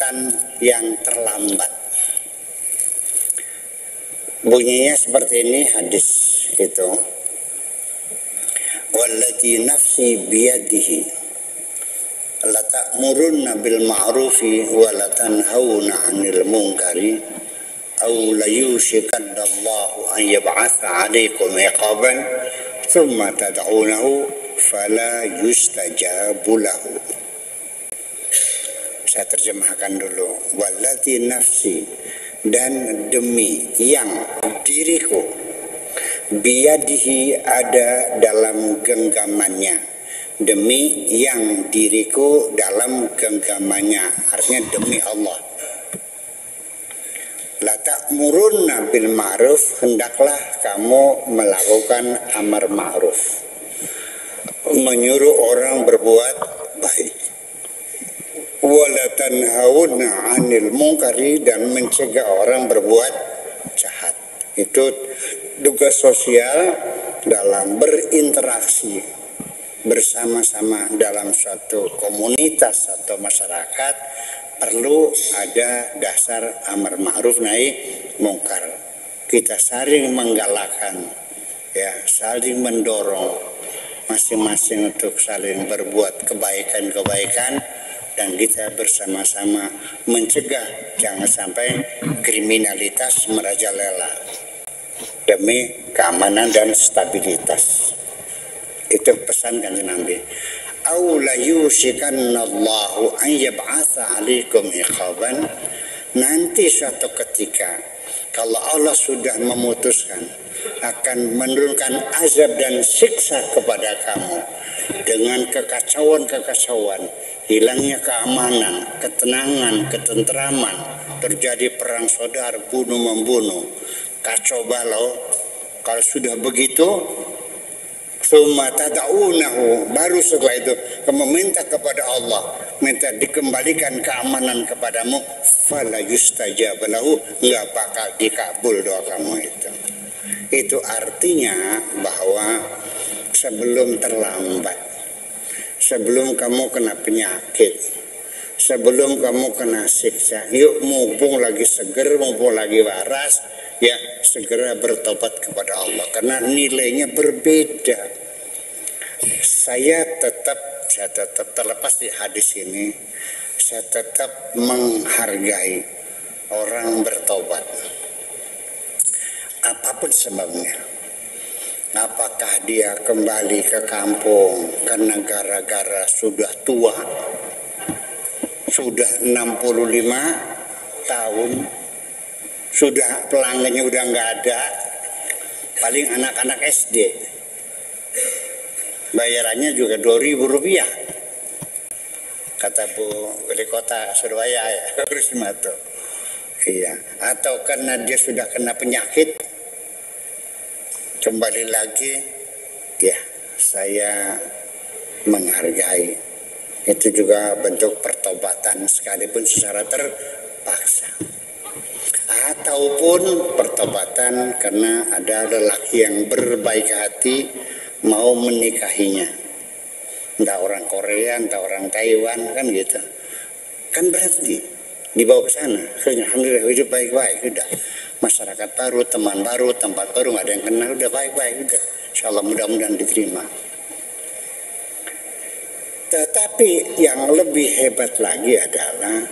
perbuatan yang terlambat. Bunyinya seperti ini hadis itu. Wallati nafsi biyadihi la ta'murunna bil ma'rufi wa la tanhauna 'anil munkari aw la yushikadallahu an yab'atha 'alaikum iqaban thumma tad'unahu fala yustajabu lahu. Saya terjemahkan dulu. Wallati nafsi, dan demi yang diriku, biyadihi ada dalam genggamannya, demi yang diriku dalam genggamannya, artinya demi Allah. La ta'murunna bil ma'ruf, hendaklah kamu melakukan amar ma'ruf, menyuruh orang berbuat baik. Wala tanhauna 'anil munkari, dan mencegah orang berbuat jahat. Itu tugas sosial dalam berinteraksi bersama-sama dalam suatu komunitas atau masyarakat. Perlu ada dasar amar ma'ruf nahi mungkar. Kita saling menggalakkan, ya, saling mendorong masing-masing untuk saling berbuat kebaikan-kebaikan, dan kita bersama-sama mencegah jangan sampai kriminalitas merajalela demi keamanan dan stabilitas. Itu pesan Kanjeng Nabi. Au la yushikannallahu an yab'atha 'alaikum iqaban, nanti suatu ketika kalau Allah sudah memutuskan akan menurunkan azab dan siksa kepada kamu dengan kekacauan, hilangnya keamanan, ketenangan, ketentraman, terjadi perang saudara, bunuh-membunuh, kacau balau. Kalau sudah begitu, summa tad'unahu, baru setelah itu kamu minta kepada Allah, minta dikembalikan keamanan kepadamu, fala yustajab lahu, enggak bakal dikabul doa kamu itu. Itu artinya bahwa sebelum terlambat, sebelum kamu kena penyakit, sebelum kamu kena siksa, yuk mumpung lagi seger, mumpung lagi waras, ya segera bertobat kepada Allah, karena nilainya berbeda. Saya tetap terlepas di hadis ini, saya tetap menghargai orang bertobat apapun sebabnya. Apakah dia kembali ke kampung karena gara-gara sudah tua, sudah 65 tahun, sudah pelanggannya udah nggak ada, paling anak-anak SD, bayarannya juga Rp2.000, kata Bu Wali Kota Surabaya ya, Rismato. Iya, atau karena dia sudah kena penyakit, kembali lagi, ya saya menghargai. Itu juga bentuk pertobatan sekalipun secara terpaksa. Ataupun pertobatan karena ada lelaki yang berbaik hati mau menikahinya, entah orang Korea, entah orang Taiwan, kan gitu. Kan berarti dibawa ke sana, alhamdulillah hidup baik-baik, udah masyarakat baru, teman baru, tempat baru, nggak ada yang kenal, udah baik-baik, udah insyaallah mudah-mudahan diterima. Tetapi yang lebih hebat lagi adalah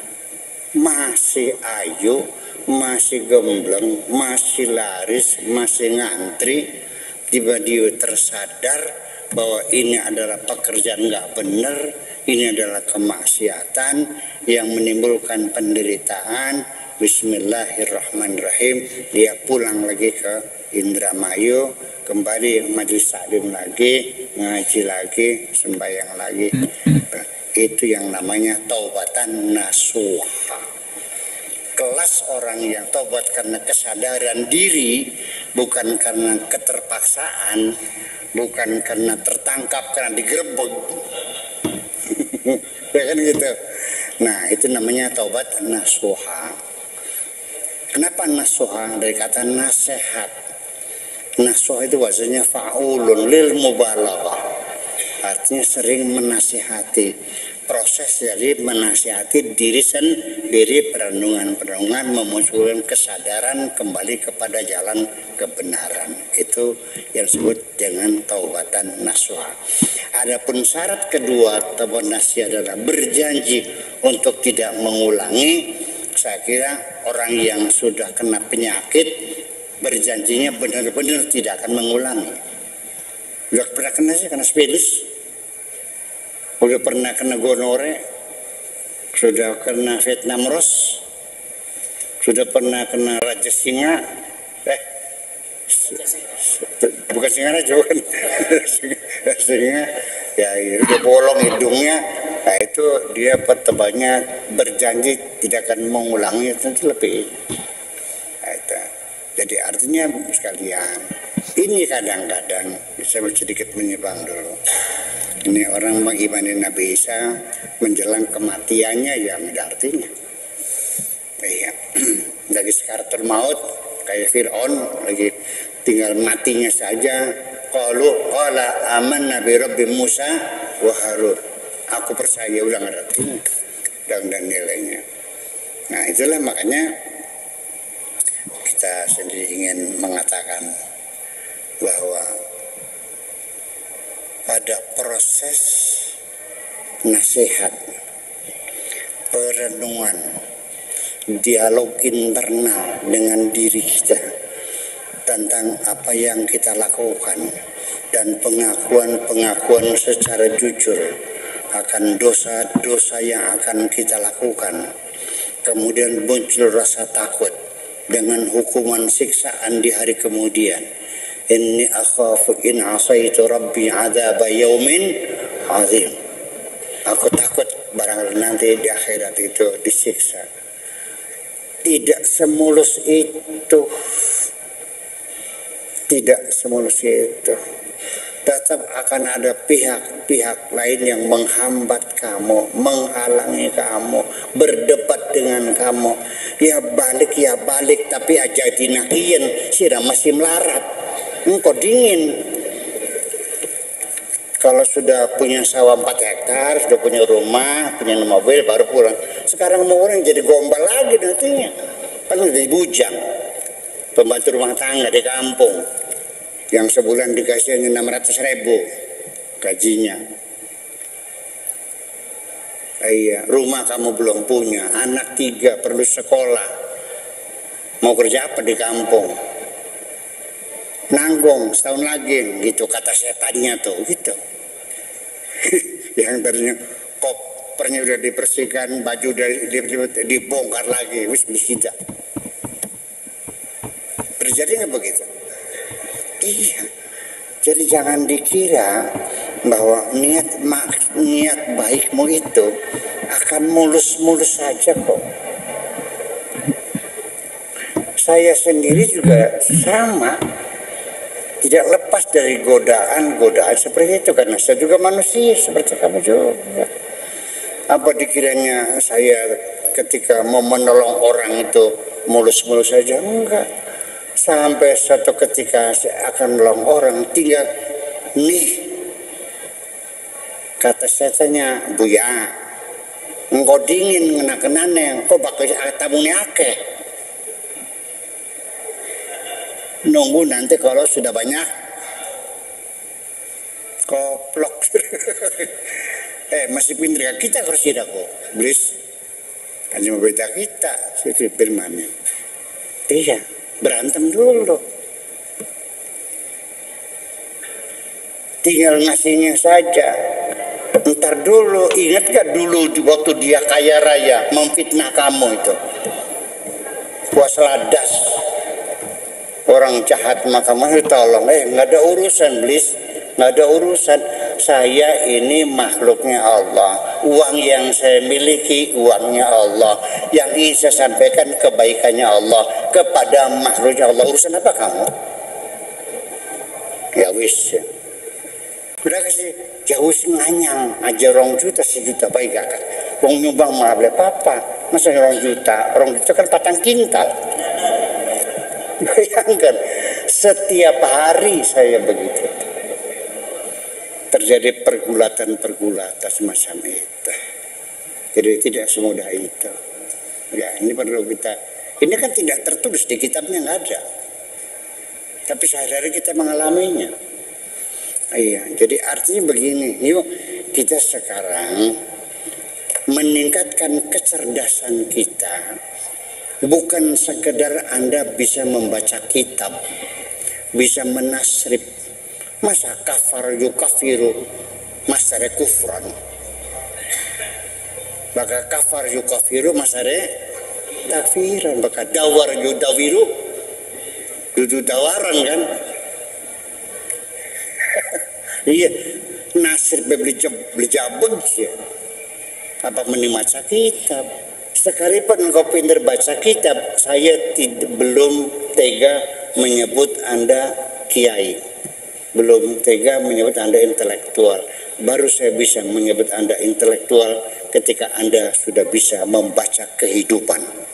masih ayu, masih gembleng, masih laris, masih ngantri, tiba-tiba tersadar bahwa ini adalah pekerjaan nggak benar, ini adalah kemaksiatan yang menimbulkan penderitaan. Bismillahirrahmanirrahim, dia pulang lagi ke Indramayu, kembali majelis taklim lagi, ngaji lagi, sembahyang lagi. Itu yang namanya taubatan nasuha. Kelas orang yang taubat karena kesadaran diri, bukan karena keterpaksaan, bukan karena tertangkap, karena digerebek. Ya kan gitu. Nah, itu namanya taubat nasuha. Kenapa nasuha? Dari kata nasihat. Nasuha itu wazannya fa'ulun lil mubalaghah. Artinya sering menasihati, proses dari menasihati diri sendiri, perenungan-perenungan, memunculkan kesadaran kembali kepada jalan kebenaran. Itu yang disebut dengan taubatan nasuha. Adapun syarat kedua taubat nasuha adalah berjanji untuk tidak mengulangi. Saya kira orang yang sudah kena penyakit berjanjinya benar-benar tidak akan mengulangi. Udah pernah kena sih, kena spidus, udah pernah kena gonore, sudah kena Vietnam Rose, sudah pernah kena Raja Singa, bukan singa raja, bukan singa, ya udah bolong hidungnya. Nah itu dia pertebannya berjanji tidak akan mengulangi, tentu lebih. Nah, itu. Jadi artinya sekalian, ini kadang-kadang saya sedikit menyimpang dulu. Ini orang mengimani Nabi Isa menjelang kematiannya, ya ada artinya. Iya, dari sekaratul maut kayak Fir'aun lagi tinggal matinya saja. Qala amanna bi Rabbi Musa wa Harun. Aku percaya, udah nggak ada artinya dan nilainya. Nah itulah makanya kita sendiri ingin mengatakan bahwa pada proses nasihat, perenungan, dialog internal dengan diri kita tentang apa yang kita lakukan dan pengakuan secara jujur akan dosa-dosa yang akan kita lakukan. Kemudian muncul rasa takut dengan hukuman siksaan di hari kemudian. Inni akhafu in asaitu rabbi adzaba yaumin azim. Aku takut barangkali nanti di akhirat itu disiksa. Tidak semulus itu. Tidak semulus itu. Tetap akan ada pihak-pihak lain yang menghambat kamu, menghalangi kamu, berdebat dengan kamu. Ya balik, tapi aja dinakian, sirah masih melarat. Engkau dingin. Kalau sudah punya sawah 4 hektar, sudah punya rumah, punya mobil, baru pulang. Sekarang mau orang jadi gombal lagi nantinya. Kan udah jadi bujang. Pembantu rumah tangga di kampung. Yang sebulan dikasih hanya 600.000 gajinya. Iya, rumah kamu belum punya, anak 3 perlu sekolah. Mau kerja apa di kampung? Nanggung setahun lagi, gitu kata setannya tuh, gitu. Yang tadinya kopernya udah dibersihkan, baju dibongkar lagi, wis bisa. Terjadi nggak begitu? Iya. Jadi jangan dikira bahwa niat baikmu itu akan mulus-mulus saja kok. Saya sendiri juga sama. Tidak lepas dari godaan seperti itu, karena saya juga manusia seperti kamu juga. Apa dikiranya saya ketika mau menolong orang itu mulus-mulus saja? Enggak. Sampai suatu ketika saya akan menolong orang, tinggal nih kata setannya, Buya, engkau dingin ngena-kenane, engkau bakal tamunya akeh. Nunggu nanti kalau sudah banyak koplok. Masih pindah kita harus tidak kok, please. Hanya beda kita, sih firmannya. Iya, berantem dulu. Tinggal ngasihnya saja. Ntar dulu, ingat gak dulu waktu dia kaya raya memfitnah kamu itu, puasa ladas. Orang jahat maka mau tolong, nggak ada urusan, please, nggak ada urusan. Saya ini makhluknya Allah, uang yang saya miliki uangnya Allah, yang ingin saya sampaikan kebaikannya Allah kepada makhluknya Allah. Urusan apa kamu? Ya wis, udah kasih jauh nganyang aja 2 juta 1 juta baik gak? Wong nyumbang mah boleh papa, masa 2 juta kan 4 kintal. Bayangkan, setiap hari saya begitu. Terjadi pergulatan semacam itu. Jadi tidak semudah itu. Ya, ini perlu kita. Ini kan tidak tertulis di kitabnya, nggak ada. Tapi sehari-hari kita mengalaminya. Iya, jadi artinya begini. Yuk kita sekarang meningkatkan kecerdasan kita. Bukan sekedar Anda bisa membaca kitab, bisa menasrib. Masa kafar yukafiru masare kufran. Maka kafar yukafiru masare takfiran. Maka dawar yudawiru dudu dawaran kan. Iya, nasrib beli jabeg ya. Apa mending baca kitab. Sekalipun engkau pintar baca kitab, saya belum tega menyebut Anda kiai. Belum tega menyebut Anda intelektual. Baru saya bisa menyebut Anda intelektual ketika Anda sudah bisa membaca kehidupan.